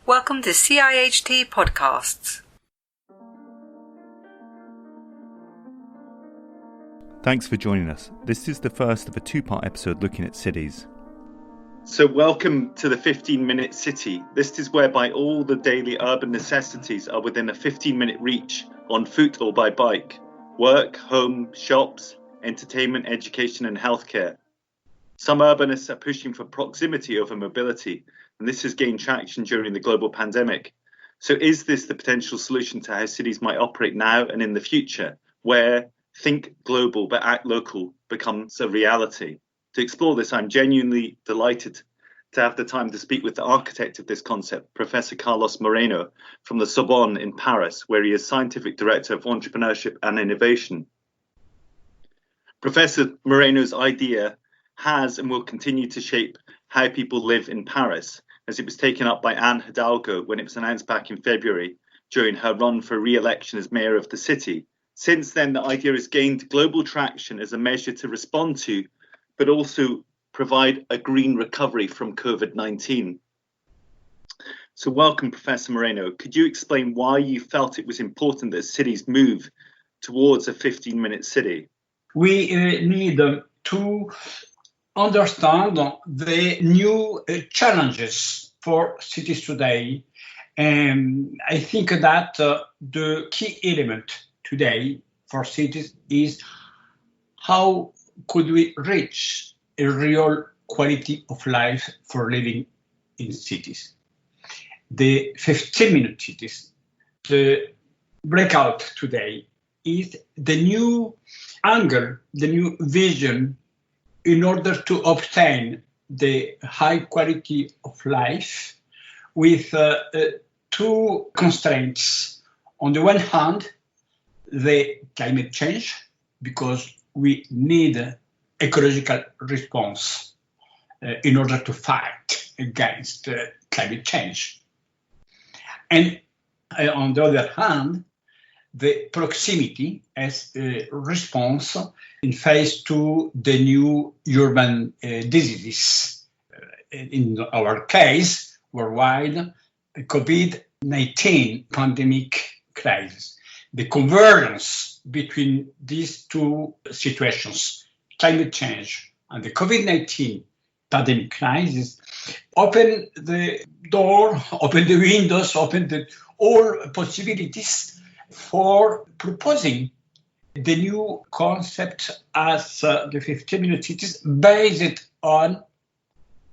Welcome to CIHT Podcasts. Thanks for joining us. This is the first of a two-part episode looking at cities. So welcome to the 15-minute city. This is whereby all the daily urban necessities are within a 15-minute reach on foot or by bike. Work, home, shops, entertainment, education and healthcare. Some urbanists are pushing for proximity over mobility, and this has gained traction during the global pandemic. So is this the potential solution to how cities might operate now and in the future, where think global but act local becomes a reality? To explore this, I'm genuinely delighted to have the time to speak with the architect of this concept, Professor Carlos Moreno from the Sorbonne in Paris, where he is Scientific Director of Entrepreneurship and Innovation. Professor Moreno's idea has and will continue to shape how people live in Paris, as it was taken up by Anne Hidalgo when it was announced back in February during her run for re-election as mayor of the city. Since then, the idea has gained global traction as a measure to respond to, but also provide a green recovery from COVID-19. So welcome, Professor Moreno. Could you explain why you felt it was important that cities move towards a 15-minute city? We need to understand the new challenges for cities today. And I think that the key element today for cities is how could we reach a real quality of life for living in cities. The 15-minute cities, the breakout today is the new angle, the new vision in order to obtain the high quality of life with two constraints. On the one hand, the climate change, because we need ecological response in order to fight against climate change. And on the other hand, the proximity as a response in face to the new urban diseases. In our case, worldwide, COVID-19 pandemic crisis. The convergence between these two situations, climate change and the COVID-19 pandemic crisis, open the door, open the windows, open all possibilities for proposing the new concept as the 15-minute cities based on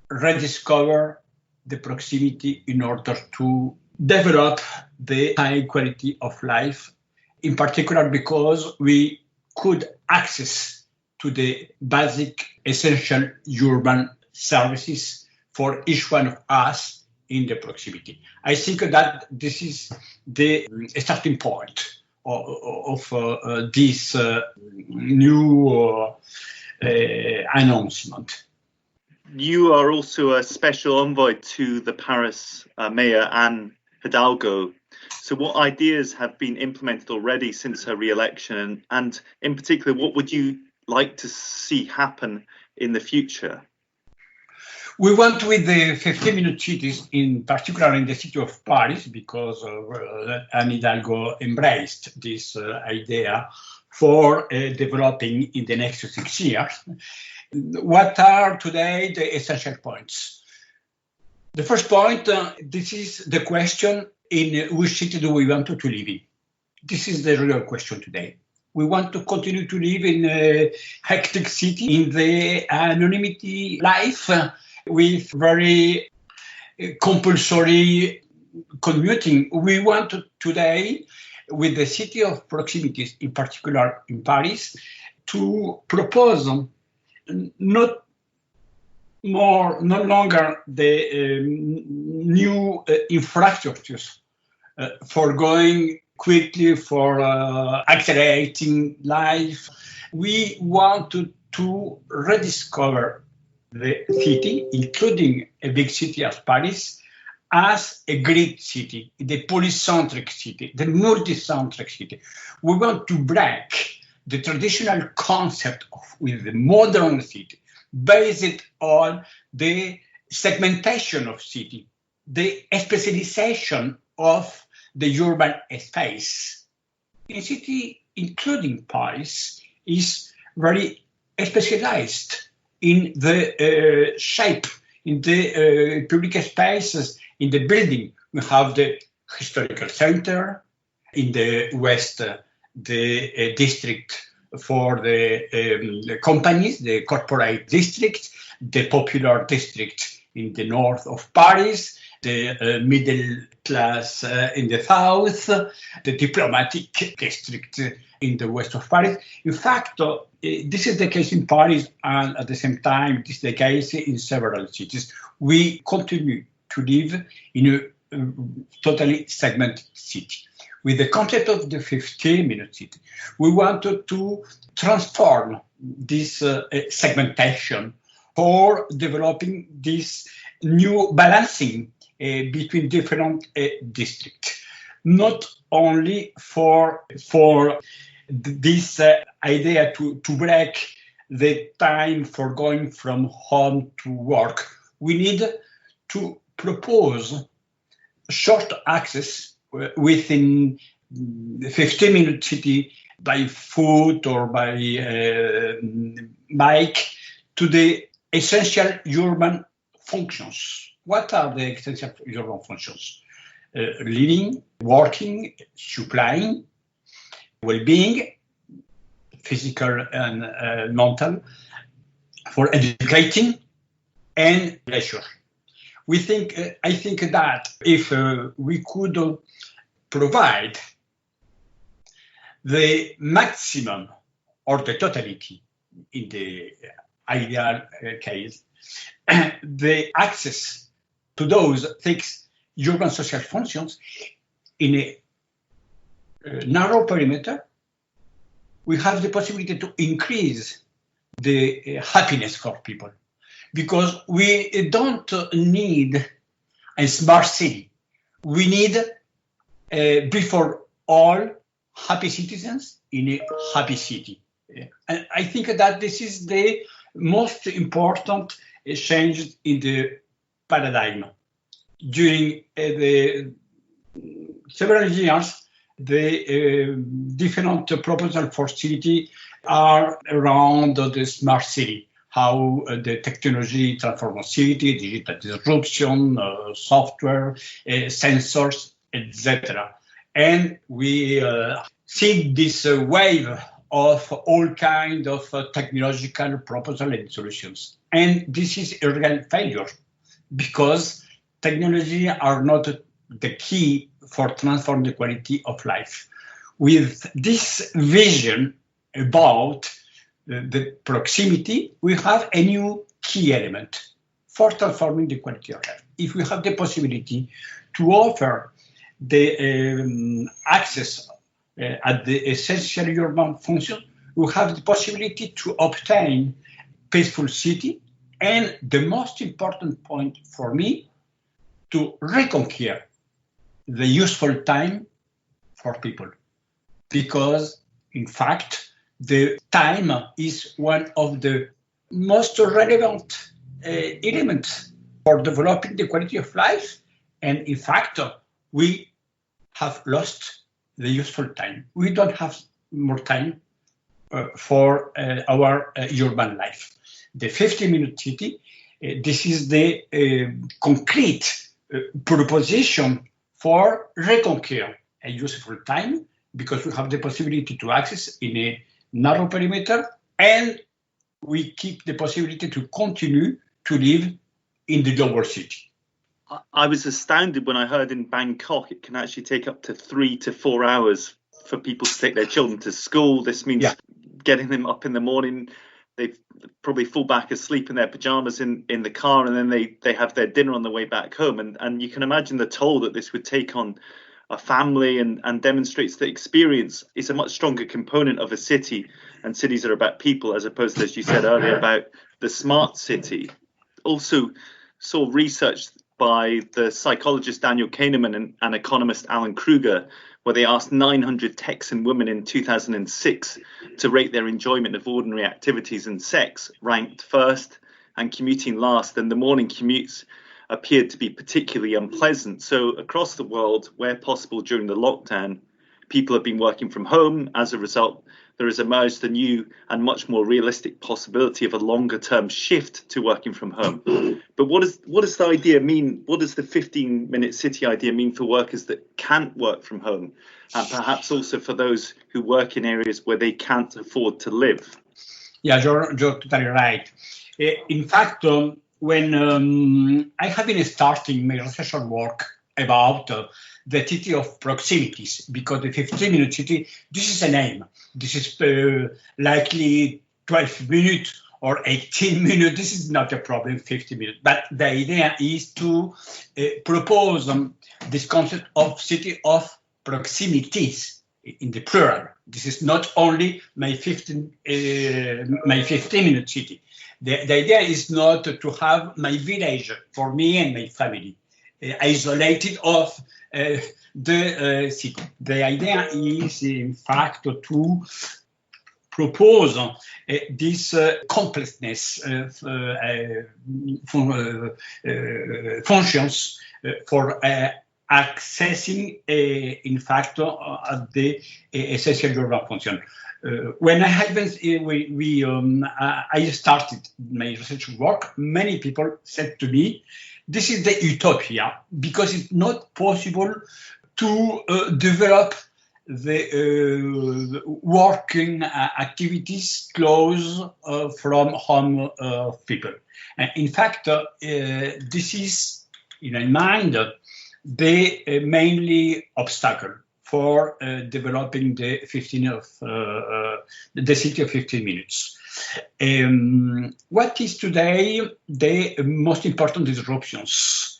rediscover the proximity in order to develop the high quality of life, in particular because we could access to the basic essential urban services for each one of us in the proximity. I think that this is the starting point of this new announcement. You are also a special envoy to the Paris Mayor, Anne Hidalgo. So what ideas have been implemented already since her re-election? And in particular, what would you like to see happen in the future? We want with the 15-minute cities, in particular in the city of Paris, because Anne Hidalgo embraced this idea for developing in the next 6 years. What are today the essential points? The first point, this is the question, in which city do we want to live in? This is the real question today. We want to continue to live in a hectic city, in the anonymity life, with very compulsory commuting. We want to, today, with the city of proximities, in particular in Paris, to propose no longer the new infrastructures for going quickly, for accelerating life. We want to rediscover the city, including a big city as Paris, as a great city, the polycentric city, the multicentric city. We want to break the traditional concept with the modern city, based on the segmentation of city, the specialization of the urban space. In city, including Paris, is very specialized in the shape, in the public spaces, in the building. We have the historical center, in the west, the district for the companies, the corporate district, the popular district in the north of Paris, the middle class in the south, the diplomatic district in the west of Paris. In fact, this is the case in Paris, and at the same time, this is the case in several cities. We continue to live in a totally segmented city. With the concept of the 15-minute city, we wanted to transform this segmentation for developing this new balancing between different districts. Not only for this idea to break the time for going from home to work, we need to propose short access within the 15-minute city by foot or by bike to the essential urban functions. What are the essential urban functions? Living, working, supplying, well-being, physical and mental, for educating, and leisure. I think that if we could provide the maximum or the totality in the ideal case, the access to those 6 urban social functions in a narrow perimeter, we have the possibility to increase the happiness for people. Because we don't need a smart city. We need, before all, happy citizens in a happy city. And I think that this is the most important change in the paradigm. During the several years, the different proposals for city are around the smart city. How the technology transforms city, digital disruption, software, sensors, etc. And we see this wave of all kinds of technological proposals and solutions. And this is a real failure because technology are not the key for transforming the quality of life. With this vision about the proximity, we have a new key element for transforming the quality of life. If we have the possibility to offer the access at the essential urban function, we have the possibility to obtain peaceful city, and the most important point for me, to reconquer the useful time for people. Because, in fact, the time is one of the most relevant elements for developing the quality of life. And in fact, we have lost the useful time. We don't have more time for our urban life. The 15-minute city, this is the concrete proposition for reconquer a useful time, because we have the possibility to access in a narrow perimeter, and we keep the possibility to continue to live in the global city. I was astounded when I heard in Bangkok it can actually take up to 3 to 4 hours for people to take their children to school. This means getting them up in the morning. They probably fall back asleep in their pajamas in the car, and then they have their dinner on the way back home. And you can imagine the toll that this would take on a family, and demonstrates that experience is a much stronger component of a city, and cities are about people as opposed to, as you said earlier, about the smart city. Also saw research by the psychologist Daniel Kahneman and economist Alan Kruger, where they asked 900 Texan women in 2006 to rate their enjoyment of ordinary activities, and sex ranked first and commuting last, and the morning commutes appeared to be particularly unpleasant. So across the world, where possible during the lockdown, people have been working from home. As a result, there has emerged a new and much more realistic possibility of a longer term shift to working from home. But what does the idea mean? What does the 15-minute city idea mean for workers that can't work from home? And perhaps also for those who work in areas where they can't afford to live? Yeah, you're totally right. In fact, when I have been starting my research work about the city of proximities, because the 15-minute city, this is a name. This is likely 12 minutes or 18 minutes. This is not a problem, 50 minutes. But the idea is to propose this concept of city of proximities in the plural. This is not only my 15-minute city. The idea is not to have my village for me and my family isolated of the city. The idea is, in fact, to propose this complexness functions for accessing, in fact, the essential urban function. When I started my research work, many people said to me, this is the utopia, because it's not possible to develop the working activities close from home people. And in fact, this is, in my mind, the mainly obstacle for developing the city of 15 minutes. What is today the most important disruptions?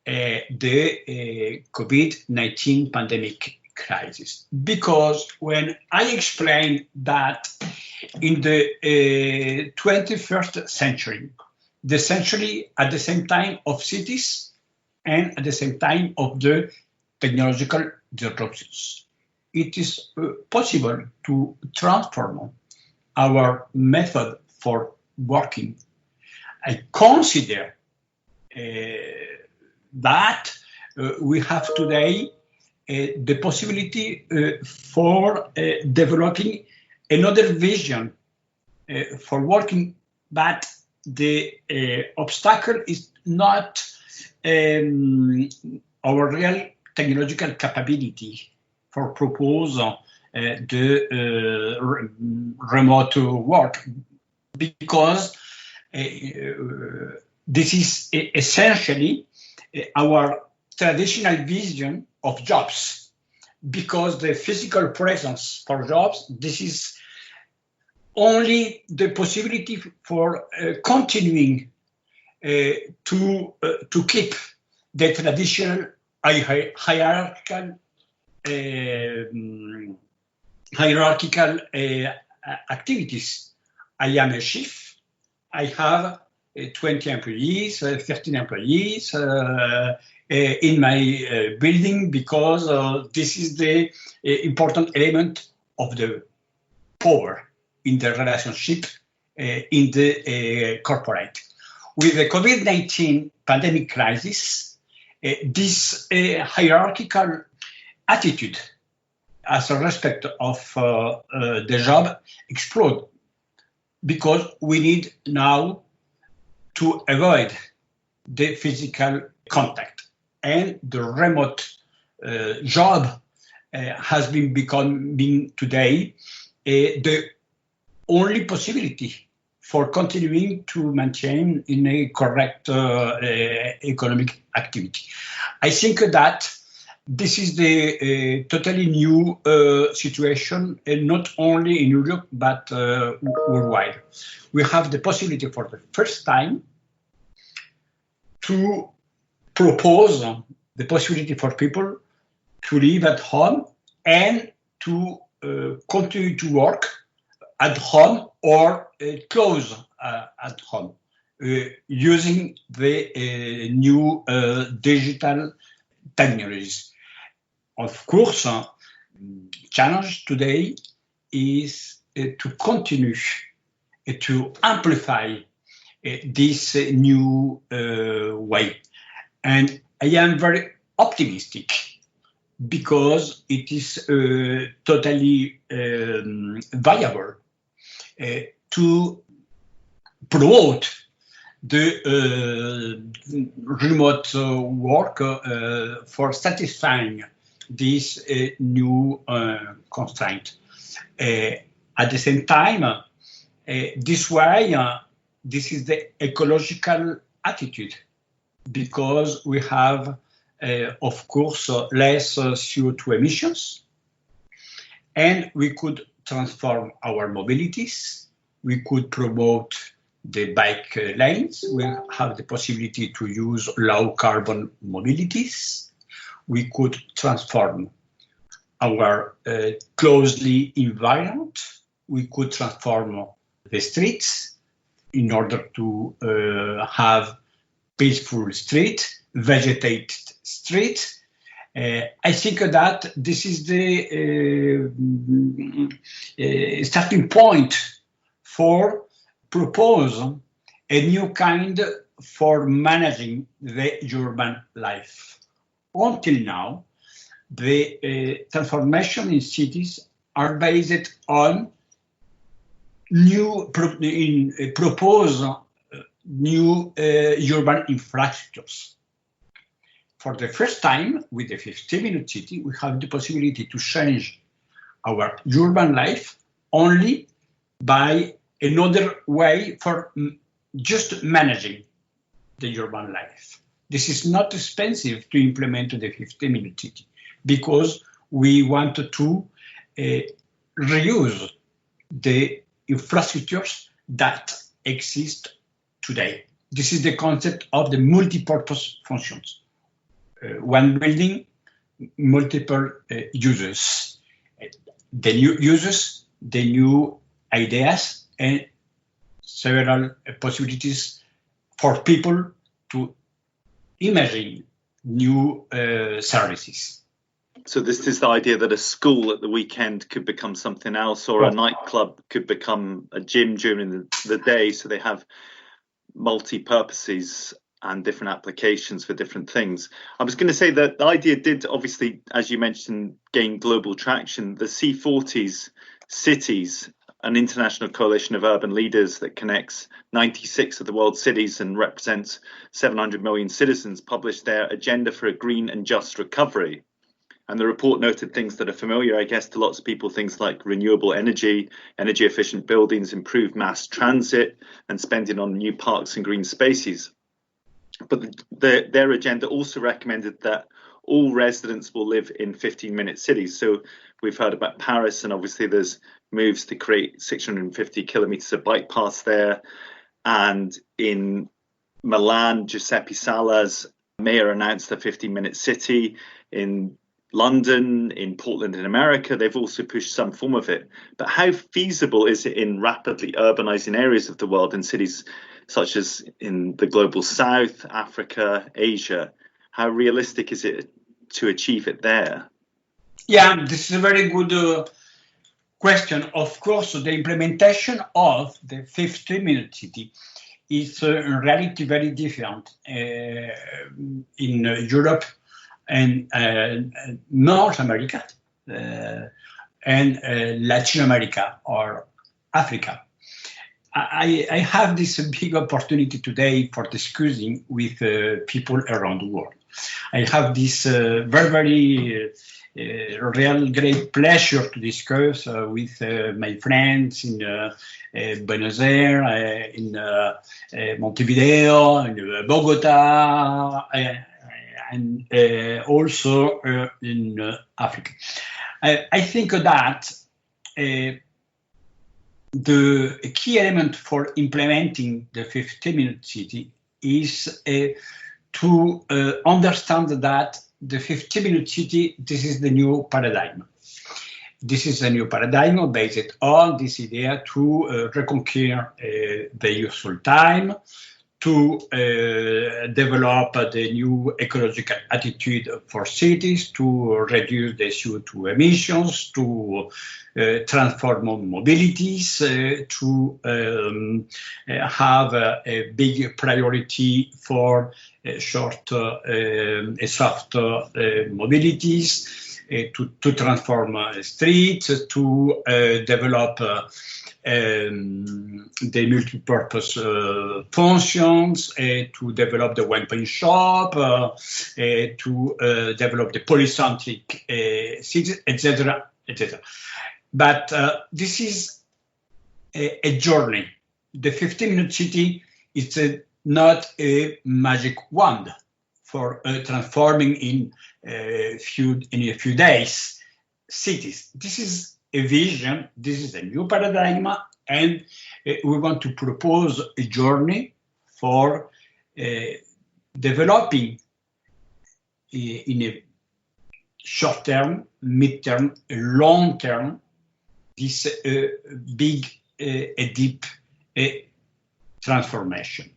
The COVID-19 pandemic crisis. Because when I explained that in the 21st century, the century at the same time of cities and at the same time of the technological disruptions, it is possible to transform our method for working. I consider that we have today the possibility for developing another vision for working, but the obstacle is not our real technological capability for propose the remote work, because this is essentially our traditional vision of jobs, because the physical presence for jobs, this is only the possibility for continuing to keep the traditional hierarchical activities. I am a chief. I have 20 employees, 15 employees in my building, because this is the important element of the power in the relationship in the corporate. With the COVID-19 pandemic crisis, this hierarchical attitude as a respect of the job explode, because we need now to avoid the physical contact, and the remote job has been becoming today the only possibility for continuing to maintain in a correct economic activity. I think that this is the totally new situation, and not only in Europe, but worldwide. We have the possibility for the first time to propose the possibility for people to live at home and to continue to work at home or close at home, using the new digital technologies. Of course, challenge today is to continue to amplify this new way. And I am very optimistic because it is totally viable to promote the remote work for satisfying this new constraint. At the same time, this is the ecological attitude, because we have, of course, less CO2 emissions, and we could transform our mobilities. We could promote the bike lanes. We have the possibility to use low carbon mobilities. We could transform our closely environment. We could transform the streets in order to have peaceful street, vegetated street. I think that this is the starting point for propose a new kind for managing the urban life. Until now, the transformation in cities are based on propose new urban infrastructures. For the first time, with the 15-minute city, we have the possibility to change our urban life only by another way for just managing the urban life. This is not expensive to implement the 15-minute city because we want to reuse the infrastructures that exist today. This is the concept of the multi-purpose functions. One building, multiple users. The new users, the new ideas, and several possibilities for people to imagine new services. So this is the idea that a school at the weekend could become something else, or a nightclub could become a gym during the day, so they have multi-purposes and different applications for different things. I was going to say that the idea did obviously, as you mentioned, gain global traction. The C40's cities, an international coalition of urban leaders that connects 96 of the world's cities and represents 700 million citizens, published their agenda for a green and just recovery. And the report noted things that are familiar, I guess, to lots of people, things like renewable energy, energy efficient buildings, improved mass transit, and spending on new parks and green spaces. But their agenda also recommended that all residents will live in 15-minute cities. So we've heard about Paris, and obviously there's moves to create 650 kilometers of bike paths there. And in Milan, Giuseppe Sala's mayor announced a 15-minute city. In London, in Portland in America, they've also pushed some form of it. But how feasible is it in rapidly urbanizing areas of the world, in cities such as in the global south, Africa, Asia? How realistic is it to achieve it there? Yeah, this is a very good question. Of course, the implementation of the 15-minute city is in reality very different in Europe and North America and Latin America or Africa. I have this big opportunity today for discussing with people around the world. I have this very real great pleasure to discuss with my friends in Buenos Aires, in Montevideo, in Bogota, and also in Africa. I think that the key element for implementing the 15-minute city is to understand that the 15-minute city, this is the new paradigm. This is a new paradigm based on this idea to reconquer the useful time, to develop the new ecological attitude for cities, to reduce the CO2 emissions, to transform mobilities, to have a big priority for soft mobilities, to transform streets, to develop the multi-purpose functions, to develop the one-point shop, to develop the polycentric cities, etc., etc. But this is a journey. The 15-minute city is not a magic wand for transforming in a few days cities. This is a vision, this is a new paradigm, and we want to propose a journey for developing in a short term, mid-term, long term, this big, deep transformation.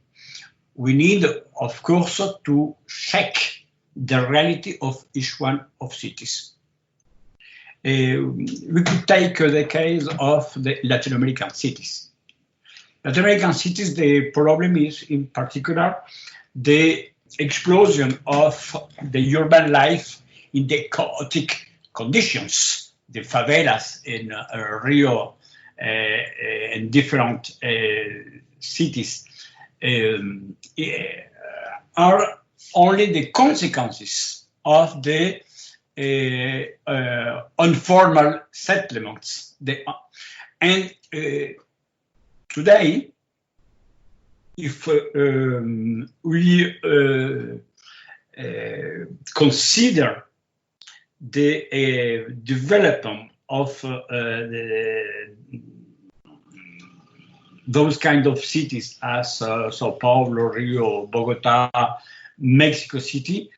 We need, of course, to check the reality of each one of cities. We could take the case of the Latin American cities. Latin American cities, the problem is in particular the explosion of the urban life in the chaotic conditions. The favelas in Rio and different cities are only the consequences of the informal settlements. And today, if we consider the development of those kind of cities as Sao Paulo, Rio, Bogota, Mexico City,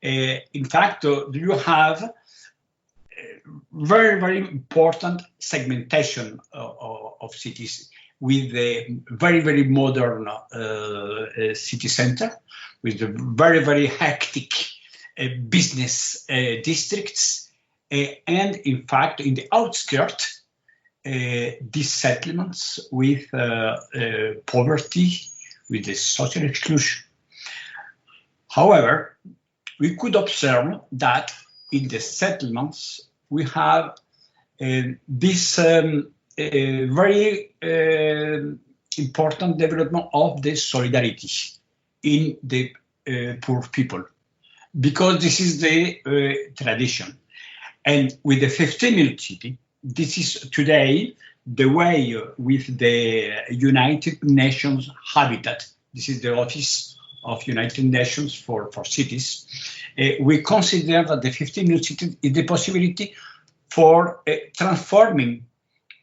in fact, you have very, very important segmentation of cities with a very, very modern city center, with the very, very hectic business districts, and in fact, in the outskirts, these settlements with poverty, with the social exclusion. However, we could observe that in the settlements, we have this very important development of the solidarity in the poor people, because this is the tradition. And with the 15-minute city, this is today the way with the United Nations Habitat. This is the Office of United Nations for cities. We consider that the 15-minute city is the possibility for transforming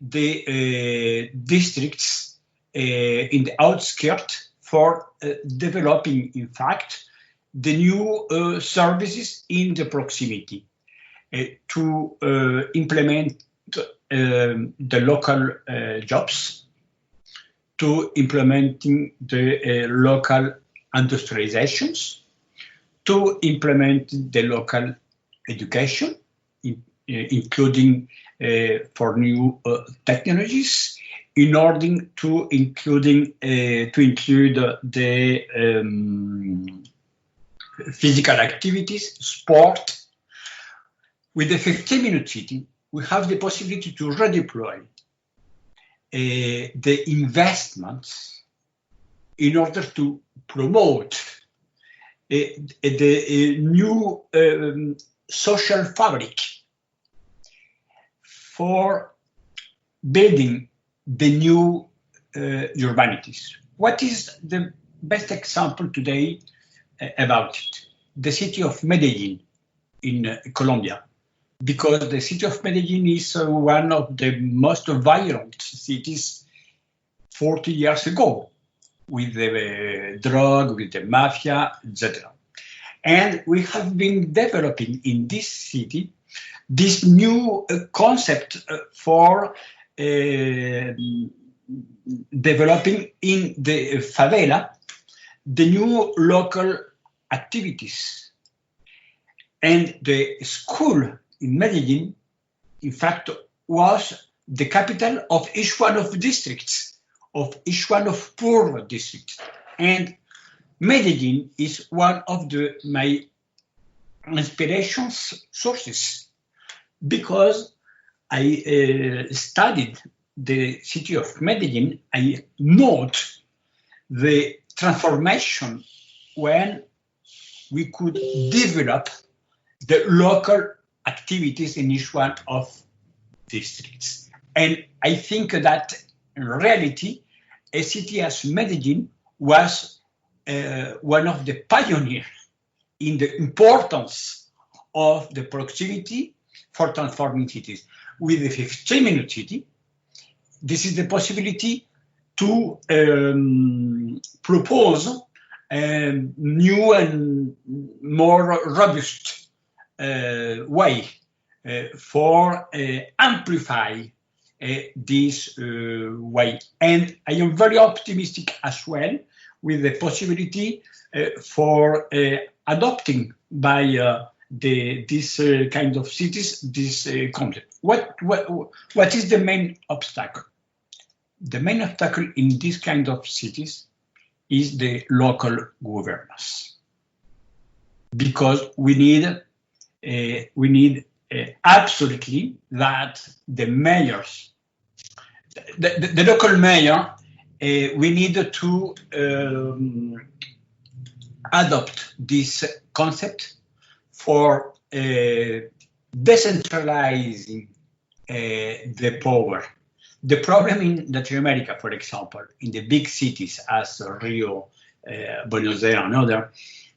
the districts in the outskirts for developing, in fact, the new services in the proximity, to implement the local jobs, to implementing the local industrializations, to implement the local education, including for new technologies, in order to include the physical activities, sport. With the 15-minute city, we have the possibility to redeploy the investments in order to promote the new social fabric for building the new urbanities. What is the best example today about it? The city of Medellin in Colombia, because the city of Medellin is one of the most violent cities 40 years ago, with the drug, with the mafia, etc. And we have been developing in this city this new concept for developing in the favela the new local activities. And the school in Medellin, in fact, was the capital of each one of the districts, of each one of poor districts. And Medellin is one of my inspiration sources, because I studied the city of Medellin. I note the transformation when we could develop the local activities in each one of districts. And I think that in reality, a city as Medellin was one of the pioneers in the importance of the proximity for transforming cities. With the 15-minute city, this is the possibility to propose a new and more robust way for amplify this way. And I am very optimistic as well with the possibility for adopting by this kind of cities this concept. What is the main obstacle? The main obstacle in this kind of cities is the local governance, because we need absolutely that the mayors, the local mayor, we need to adopt this concept for decentralizing the power. The problem in Latin America, for example, in the big cities as Rio, Buenos Aires, and others,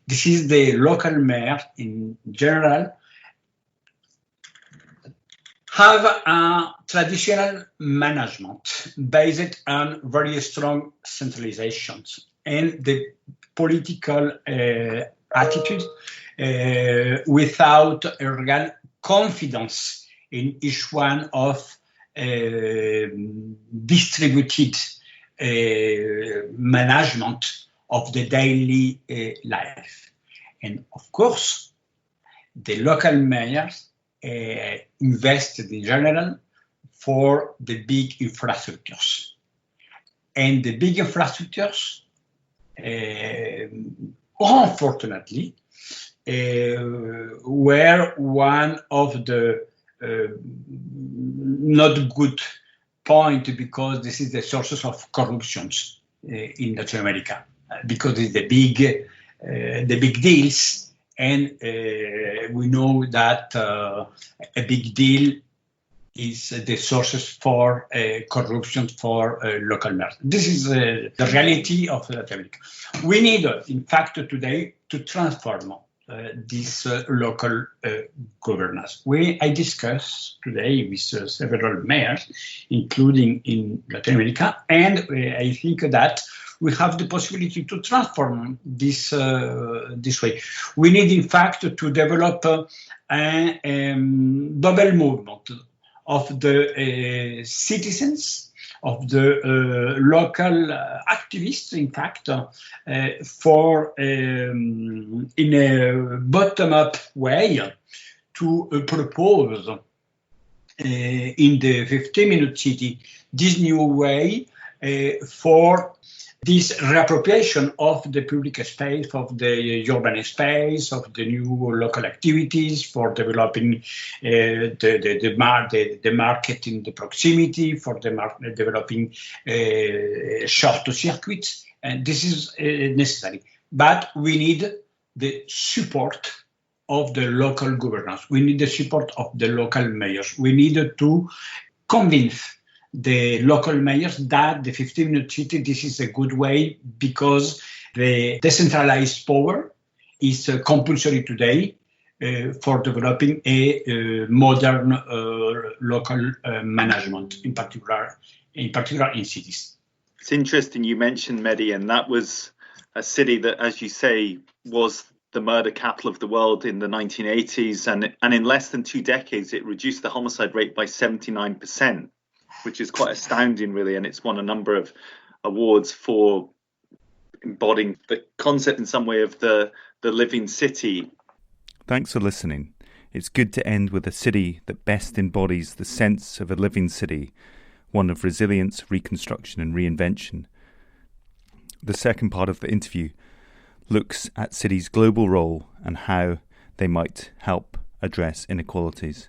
this is the local mayor in general have a traditional management based on very strong centralizations, and the political attitude without a real confidence in each one of distributed management of the daily life. And of course, the local mayors invested in general for the big infrastructures. And the big infrastructures, unfortunately, were one of the not good point, because this is the sources of corruptions in Latin America, because it's the big deals, and we know that a big deal is the sources for corruption for local mayors. This is the reality of Latin America. We need, in fact, today to transform this local governance. I discussed today with several mayors, including in Latin America, and I think that we have the possibility to transform this way. We need, in fact, to develop a double movement of the citizens, of the local activists, in fact, for in a bottom-up way to propose in the 15-minute city this new way for this reappropriation of the public space, of the urban space, of the new local activities, for developing the market in the proximity, for developing short circuits. And this is necessary. But we need the support of the local governance. We need the support of the local mayors. We need to convince the local mayors that the 15-minute city, this is a good way, because the decentralized power is compulsory today for developing a modern local management, in particular in cities. It's interesting you mentioned Medellin. That was a city that, as you say, was the murder capital of the world in the 1980s, and in less than 2 decades it reduced the homicide rate by 79%. Which is quite astounding, really, and it's won a number of awards for embodying the concept in some way of the living city. Thanks for listening. It's good to end with a city that best embodies the sense of a living city, one of resilience, reconstruction and reinvention. The second part of the interview looks at cities' global role and how they might help address inequalities.